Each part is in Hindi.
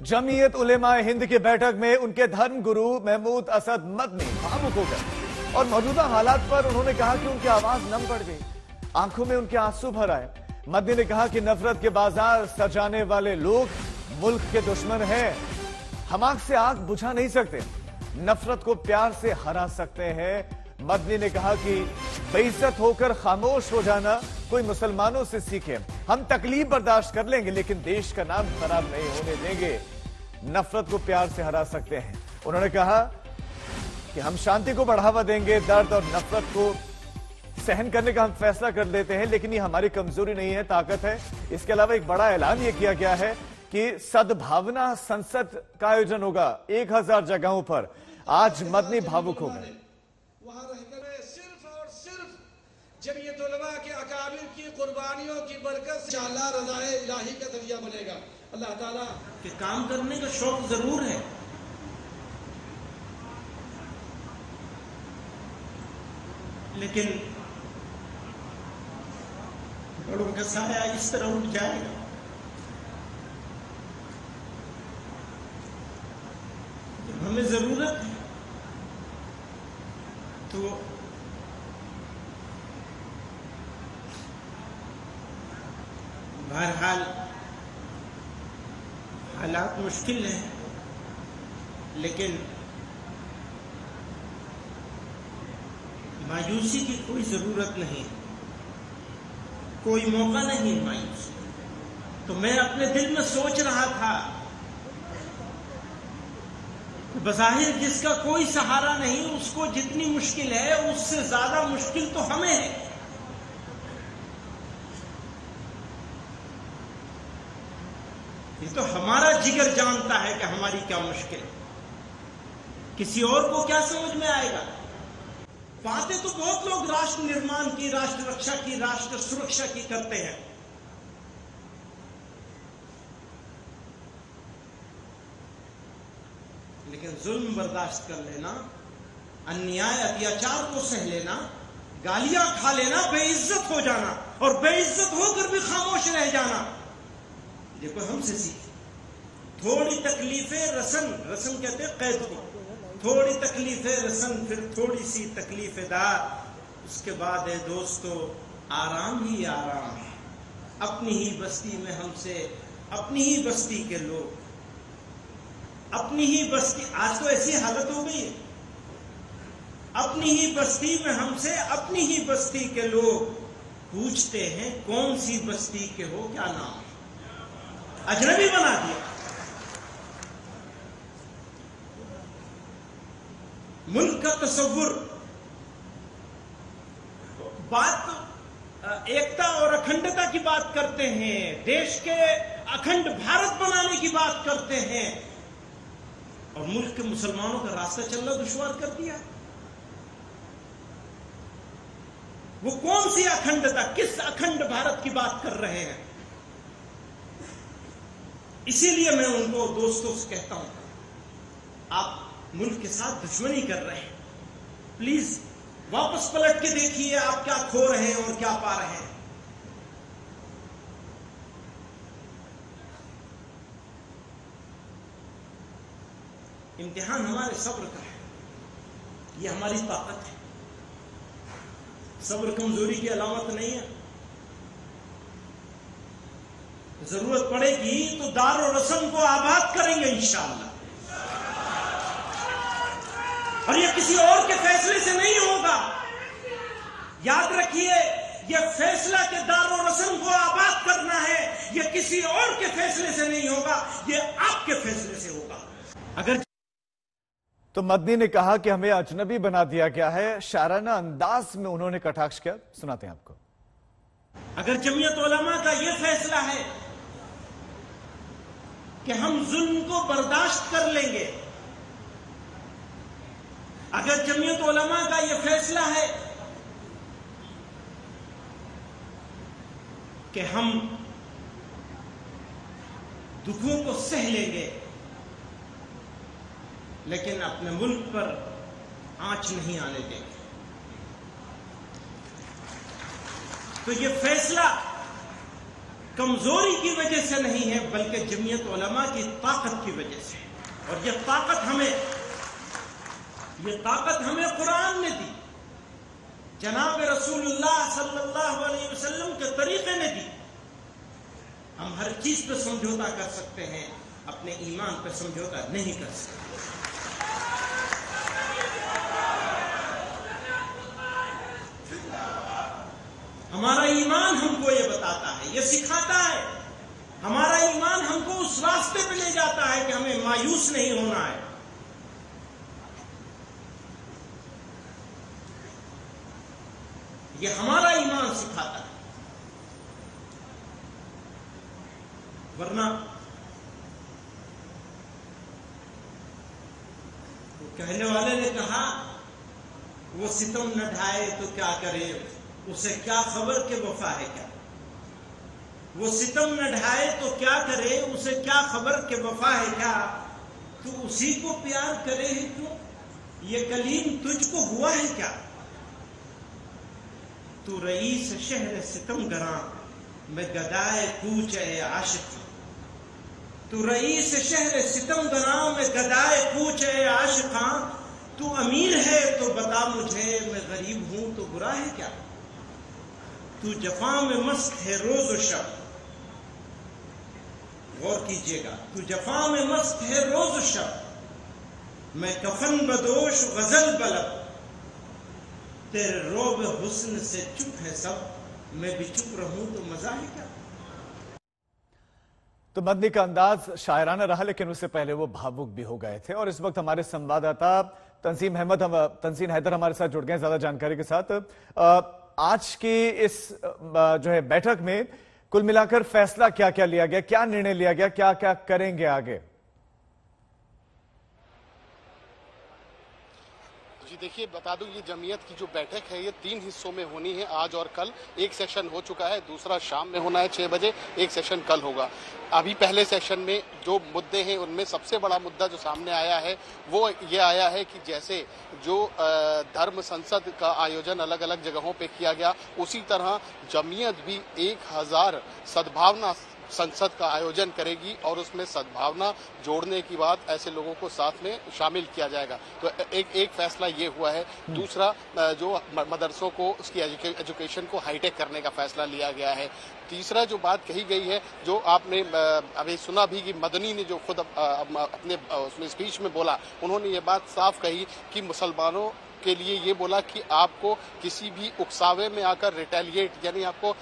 जमीयत उलेमा हिंद की बैठक में उनके धर्म गुरु महमूद असद मदनी भावुक हो गए और मौजूदा हालात पर उन्होंने कहा कि उनकी आवाज नम पड़ गई, आंखों में उनके आंसू भर आए। मदनी ने कहा कि नफरत के बाजार सजाने वाले लोग मुल्क के दुश्मन हैं। हम आग से आग बुझा नहीं सकते, नफरत को प्यार से हरा सकते हैं। मदनी ने कहा कि बेइज्जत होकर खामोश हो जाना कोई मुसलमानों से सीखे। हम तकलीफ बर्दाश्त कर लेंगे लेकिन देश का नाम खराब नहीं होने देंगे। नफरत को प्यार से हरा सकते हैं। उन्होंने कहा कि हम शांति को बढ़ावा देंगे, दर्द और नफरत को सहन करने का हम फैसला कर लेते हैं, लेकिन ये हमारी कमजोरी नहीं है, ताकत है। इसके अलावा एक बड़ा ऐलान ये किया गया है कि सद्भावना संसद का आयोजन होगा 1000 जगहों पर। आज मदनी भावुक हो गए। वहां रहकर सिर्फ और सिर्फ जमीयत उलमा के अकाबिर की कुर्बानियों की बरकत से अल्लाह रज़ाए इलाही का जरिया बनेगा। अल्लाह ताला के काम करने का शौक जरूर है, लेकिन बड़ों का साया इस तरह उठ जाएगा। जब हमें जरूरत है तो बहरहाल हालात मुश्किल हैं, लेकिन मायूसी की कोई जरूरत नहीं, कोई मौका नहीं मायूसी। तो मैं अपने दिल में सोच रहा था, बज़ाहिर जिसका कोई सहारा नहीं, उसको जितनी मुश्किल है उससे ज्यादा मुश्किल तो हमें है। ये तो हमारा जिगर जानता है कि हमारी क्या मुश्किल है, किसी और को क्या समझ में आएगा। बातें तो बहुत लोग राष्ट्र निर्माण की, राष्ट्र रक्षा की, राष्ट्र सुरक्षा की करते हैं, लेकिन जुल्म बर्दाश्त कर लेना, अन्याय अत्याचार को सह लेना, गालियां खा लेना, बेइज्जत हो जाना और बेइज्जत होकर भी खामोश रह जाना, ये कोई हमसे सीखे। थोड़ी तकलीफें रसन, रसन कहते हैं कैद को, थोड़ी तकलीफें रसन, फिर थोड़ी सी तकलीफें दार, उसके बाद है दोस्तों आराम ही आराम है। अपनी ही बस्ती में हमसे, अपनी ही बस्ती के लोग, अपनी ही बस्ती, आज तो ऐसी हालत हो गई है, अपनी ही बस्ती में हमसे, अपनी ही बस्ती के लोग पूछते हैं कौन सी बस्ती के हो, क्या नाम, अजनबी बना दिया। मुल्क का तसव्वुर, बात एकता और अखंडता की बात करते हैं, देश के अखंड भारत बनाने की बात करते हैं, और मुल्क के मुसलमानों का रास्ता चलना दुश्वार कर दिया। वो कौन सी अखंडता, किस अखंड भारत की बात कर रहे हैं। इसीलिए मैं उनको दोस्तों से कहता हूं, आप मुल्क के साथ दुश्मनी कर रहे हैं, प्लीज वापस पलट के देखिए आप क्या खो रहे हैं और क्या पा रहे हैं। इम्तिहान हमारे सब्र का है, ये हमारी ताकत है। सब्र कमजोरी की अलामत नहीं है। जरूरत पड़ेगी तो दार और रसम को आबाद करेंगे इंशाअल्लाह, और ये किसी और के फैसले से नहीं होगा। याद रखिए, ये फैसला के दार और रसम को आबाद करना है, ये किसी और के फैसले से नहीं होगा, ये आपके फैसले से होगा। अगर तो मदनी ने कहा कि हमें अजनबी बना दिया गया है, शाराना अंदाज में उन्होंने कटाक्ष किया। सुनाते हैं आपको। अगर जमीयत उलमा का यह फैसला है कि हम जुल्म को बर्दाश्त कर लेंगे, अगर जमीयत उलमा का यह फैसला है कि हम दुखों को सह लेंगे लेकिन अपने मुल्क पर आंच नहीं आने देंगे, तो ये फैसला कमजोरी की वजह से नहीं है, बल्कि जमीयत उलमा की ताकत की वजह से। और ये ताकत हमें कुरान ने दी, जनाब रसूलुल्लाह सल्लल्लाहु अलैहि वसल्लम के तरीके ने दी। हम हर चीज पे समझौता कर सकते हैं, अपने ईमान पे समझौता नहीं कर सकते। हमारा ईमान हमको ये बताता है, ये सिखाता है। हमारा ईमान हमको उस रास्ते पे ले जाता है कि हमें मायूस नहीं होना है। ये हमारा ईमान सिखाता है। वरना तो कहने वाले ने कहा, वो सितम न ढाए तो क्या करे, उसे क्या खबर के वफा है क्या। वो सितम न ढाए तो क्या करे, उसे क्या खबर के वफा है क्या। तू उसी को प्यार करे है क्यों, ये कलीम तुझको हुआ है क्या। तू रईस शहर सितम गरा, मैं गदाए कूच ए आशिक। तू रईस शहर सितम गरा, मैं गदाए कूच ए आशिका। तू अमीर है तो बता मुझे, मैं गरीब हूं तो बुरा है क्या। तू जफा में मस्त है रोज शब, गौर कीजिएगा, तू जफा में मस्त है रोज शब। मैं कफन बदोश गजल बलब, तेरे रोब हुस्न से चुप है सब। मैं भी चुप रहूं तो मजा है क्या। तो मदनी का अंदाज शायराना रहा, लेकिन उससे पहले वो भावुक भी हो गए थे। और इस वक्त हमारे संवाददाता तंजीम हैदर हमारे साथ जुड़ गए ज्यादा जानकारी के साथ। आज की इस जो है बैठक में कुल मिलाकर फैसला क्या क्या लिया गया, क्या निर्णय लिया गया, क्या क्या करेंगे आगे। जी देखिए, बता दूं ये जमीयत की जो बैठक है ये 3 हिस्सों में होनी है, आज और कल। एक सेशन हो चुका है, दूसरा शाम में होना है 6 बजे, एक सेशन कल होगा। अभी पहले सेशन में जो मुद्दे हैं उनमें सबसे बड़ा मुद्दा जो सामने आया है वो ये आया है कि जैसे जो धर्म संसद का आयोजन अलग अलग जगहों पे किया गया, उसी तरह जमीयत भी 1000 सद्भावना संसद का आयोजन करेगी और उसमें सद्भावना जोड़ने की बात, ऐसे लोगों को साथ में शामिल किया जाएगा। तो एक फैसला ये हुआ है। दूसरा, जो मदरसों को उसकी एजुकेशन को हाईटेक करने का फैसला लिया गया है। तीसरा जो बात कही गई है, जो आपने अभी सुना भी कि मदनी ने जो खुद अपने उसमें स्पीच में बोला, उन्होंने ये बात साफ कही कि मुसलमानों के लिए ये बोला कि आपको किसी भी उकसावे में आकर रिटेलिएट यानी आपको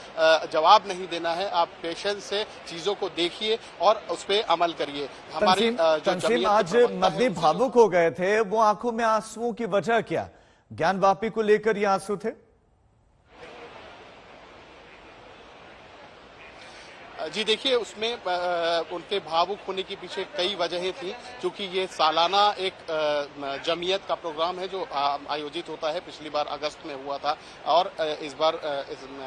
जवाब नहीं देना है, आप पेशेंस से चीजों को देखिए और उस पर अमल करिए। हमारी तंजीम आज मदनी भावुक हो गए थे, वो आंखों में आंसुओं की वजह क्या, ज्ञान वापी को लेकर ये आंसू थे? जी देखिए, उसमें उनके भावुक होने के पीछे कई वजहें थी, क्योंकि ये सालाना एक जमीयत का प्रोग्राम है जो आयोजित होता है। पिछली बार अगस्त में हुआ था और इस बार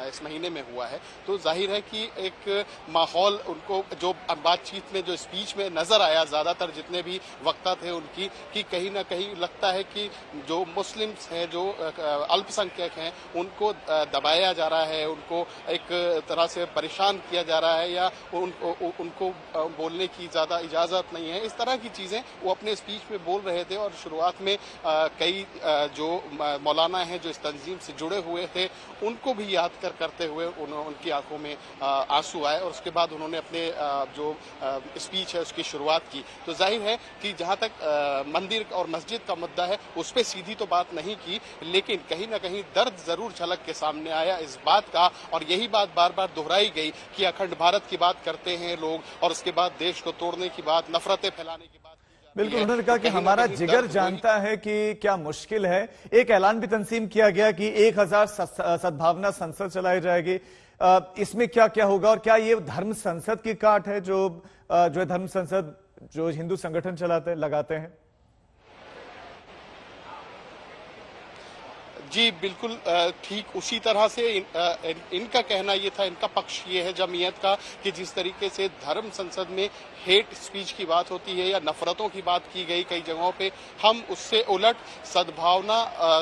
इस महीने में हुआ है। तो जाहिर है कि एक माहौल उनको जो बातचीत में, जो स्पीच में नजर आया, ज्यादातर जितने भी वक्ता थे उनकी, कि कहीं ना कहीं लगता है कि जो मुस्लिम्स हैं, जो अल्पसंख्यक हैं, उनको दबाया जा रहा है, उनको एक तरह से परेशान किया जा रहा है, या उनको बोलने की ज्यादा इजाजत नहीं है। इस तरह की चीजें वो अपने स्पीच में बोल रहे थे। और शुरुआत में कई जो मौलाना हैं जो इस तंजीम से जुड़े हुए थे, उनको भी याद करते हुए उनकी आंखों में आंसू आए और उसके बाद उन्होंने अपने जो स्पीच है उसकी शुरुआत की। तो जाहिर है कि जहां तक मंदिर और मस्जिद का मुद्दा है उस पर सीधी तो बात नहीं की, लेकिन कहीं ना कहीं दर्द जरूर झलक के सामने आया इस बात का। और यही बात बार बार दोहराई गई कि अखंड भारत की बात करते हैं लोग और उसके बाद देश को तोड़ने की बात, नफरतें फैलाने की बात। बिल्कुल, उन्होंने कहा कि हमारा जिगर जानता है कि क्या मुश्किल है। एक ऐलान भी तंजीम किया गया कि 1000 सद्भावना संसद चलाई जाएगी। इसमें क्या क्या होगा और क्या ये धर्म संसद की काट है जो धर्म संसद जो हिंदू संगठन लगाते हैं? जी बिल्कुल ठीक उसी तरह से इनका कहना ये था, इनका पक्ष ये है जमीयत का कि जिस तरीके से धर्म संसद में हेट स्पीच की बात होती है या नफरतों की बात की गई कई जगहों पे, हम उससे उलट सद्भावना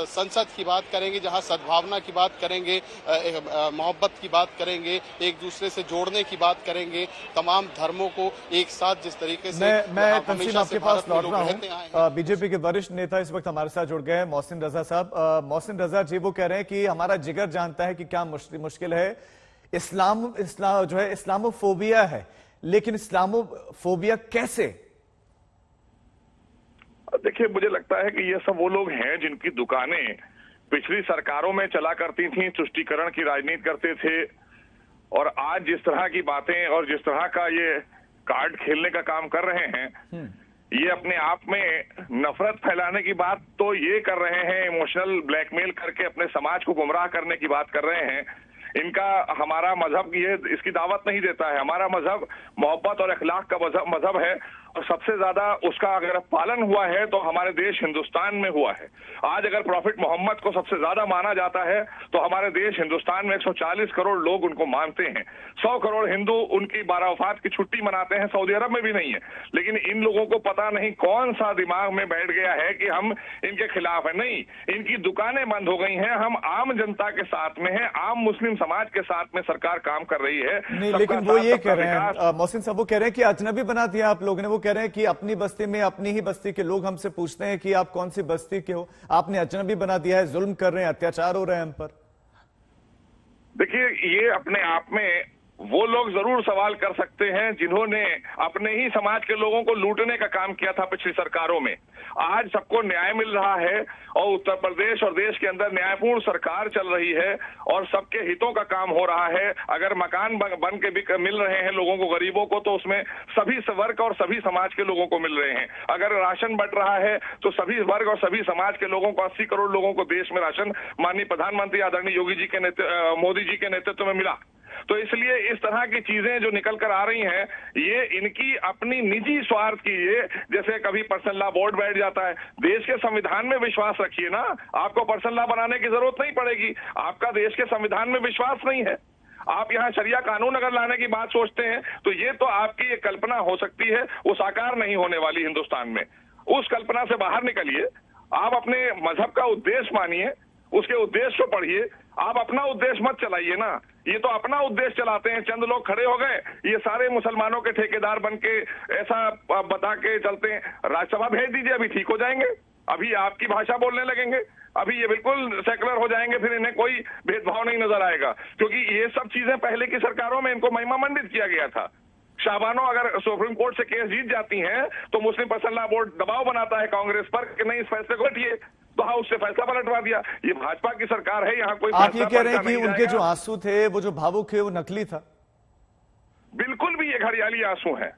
संसद की बात करेंगे, जहां सद्भावना की बात करेंगे, मोहब्बत की बात करेंगे, एक दूसरे से जोड़ने की बात करेंगे, तमाम धर्मों को एक साथ जिस तरीके से मैं तंसीम आपके पास लौट रहा हूँ। बीजेपी के वरिष्ठ नेता इस वक्त हमारे साथ जुड़ गए हैं, मोहसिन रजा साहब। मोहसिन रजा जी वो कह रहे हैं कि हमारा जिगर जानता है कि क्या मुश्किल है, इस्लाम जो है इस्लामोफोबिया है, लेकिन इस्लामोफोबिया कैसे? देखिए, मुझे लगता है कि ये सब वो लोग हैं जिनकी दुकानें पिछली सरकारों में चला करती थी, तुष्टीकरण की राजनीति करते थे, और आज जिस तरह की बातें और जिस तरह का ये कार्ड खेलने का काम कर रहे हैं, ये अपने आप में नफरत फैलाने की बात तो ये कर रहे हैं, इमोशनल ब्लैकमेल करके अपने समाज को गुमराह करने की बात कर रहे हैं। इनका हमारा मजहब ये इसकी दावत नहीं देता है। हमारा मजहब मोहब्बत और अखलाक का मजहब है, और सबसे ज्यादा उसका अगर पालन हुआ है तो हमारे देश हिंदुस्तान में हुआ है। आज अगर प्रॉफिट मोहम्मद को सबसे ज्यादा माना जाता है तो हमारे देश हिंदुस्तान में 140 करोड़ लोग उनको मानते हैं। 100 करोड़ हिंदू उनकी बारावफात की छुट्टी मनाते हैं, सऊदी अरब में भी नहीं है। लेकिन इन लोगों को पता नहीं कौन सा दिमाग में बैठ गया है कि हम इनके खिलाफ है। नहीं, इनकी दुकानें बंद हो गई हैं, हम आम जनता के साथ में हैं, आम मुस्लिम समाज के साथ में सरकार काम कर रही है। नहीं, लेकिन वो ये कह रहे हैं, मोहसिन साहब वो कह रहे हैं कि अजनबी बना दिया आप लोगों ने। वो कह रहे हैं कि अपनी बस्ती में, अपनी ही बस्ती के लोग हमसे पूछते हैं कि आप कौन सी बस्ती के हो, आपने अजनबी बना दिया है, जुल्म कर रहे हैं, अत्याचार हो रहे हैं हम पर। देखिए, ये अपने आप में वो लोग जरूर सवाल कर सकते हैं जिन्होंने अपने ही समाज के लोगों को लूटने का काम किया था पिछली सरकारों में। आज सबको न्याय मिल रहा है और उत्तर प्रदेश और देश के अंदर न्यायपूर्ण सरकार चल रही है और सबके हितों का काम हो रहा है। अगर मकान बन के भी मिल रहे हैं लोगों को, गरीबों को, तो उसमें सभी वर्ग और सभी समाज के लोगों को मिल रहे हैं। अगर राशन बंट रहा है तो सभी वर्ग और सभी समाज के लोगों को, 80 करोड़ लोगों को देश में राशन माननीय प्रधानमंत्री आदरणीय योगी जी के मोदी जी के नेतृत्व में मिला। तो इसलिए इस तरह की चीजें जो निकल कर आ रही हैं, ये इनकी अपनी निजी स्वार्थ की, ये जैसे कभी पर्सनल लॉ बोर्ड बैठ जाता है। देश के संविधान में विश्वास रखिए ना, आपको पर्सनल लॉ बनाने की जरूरत नहीं पड़ेगी। आपका देश के संविधान में विश्वास नहीं है, आप यहाँ शरिया कानून अगर लाने की बात सोचते हैं तो ये तो आपकी ये कल्पना हो सकती है, वो साकार नहीं होने वाली हिंदुस्तान में। उस कल्पना से बाहर निकलिए, आप अपने मजहब का उद्देश्य मानिए, उसके उद्देश्य को पढ़िए। आप अपना उद्देश्य मत चलाइए ना, ये तो अपना उद्देश्य चलाते हैं। चंद लोग खड़े हो गए, ये सारे मुसलमानों के ठेकेदार बन के ऐसा बता के चलते हैं। राज्यसभा भेज दीजिए, अभी ठीक हो जाएंगे, अभी आपकी भाषा बोलने लगेंगे, अभी ये बिल्कुल सेकुलर हो जाएंगे, फिर इन्हें कोई भेदभाव नहीं नजर आएगा। क्योंकि ये सब चीजें पहले की सरकारों में इनको महिमा मंडित किया गया था। शाबानो अगर सुप्रीम कोर्ट से केस जीत जाती हैं तो मुस्लिम पर्सनल लॉ बोर्ड दबाव बनाता है कांग्रेस पर कि नहीं, इस फैसले को हटिए, तो हाउस से फैसला पलटवा दिया। ये भाजपा की सरकार है, यहाँ कोई आप ये कह रहे हैं कि उनके जो आंसू थे, वो जो भावुक है, वो नकली था? बिल्कुल भी ये घड़ियाली आंसू है,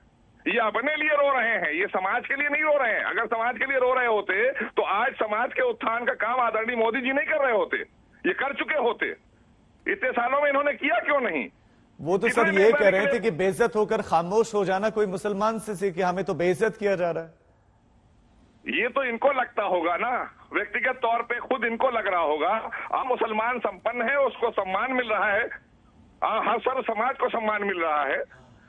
ये अपने लिए रो रहे हैं, ये समाज के लिए नहीं रो रहे हैं। अगर समाज के लिए रो रहे होते तो आज समाज के उत्थान का काम आदरणीय मोदी जी नहीं कर रहे होते, ये कर चुके होते। इतने सालों में इन्होंने किया क्यों नहीं? वो तो सर ये कह रहे थे कि बेइज्जत होकर खामोश हो जाना कोई मुसलमान से सीखे, हमें तो बेइज्जत किया जा रहा है। ये तो इनको लगता होगा ना, व्यक्तिगत तौर पे खुद इनको लग रहा होगा। मुसलमान संपन्न है, उसको सम्मान मिल रहा है, हर सर्व समाज को सम्मान मिल रहा है,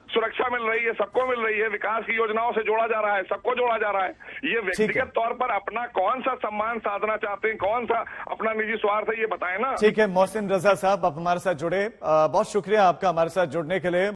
सुरक्षा मिल रही है, सबको मिल रही है, विकास की योजनाओं से जोड़ा जा रहा है, सबको जोड़ा जा रहा है। ये व्यक्तिगत तौर पर अपना कौन सा सम्मान साधना चाहते हैं, कौन सा अपना निजी स्वार्थ है, ये बताएं ना। ठीक है, मोहसिन रजा साहब आप हमारे साथ जुड़े, बहुत शुक्रिया आपका हमारे साथ जुड़ने के लिए।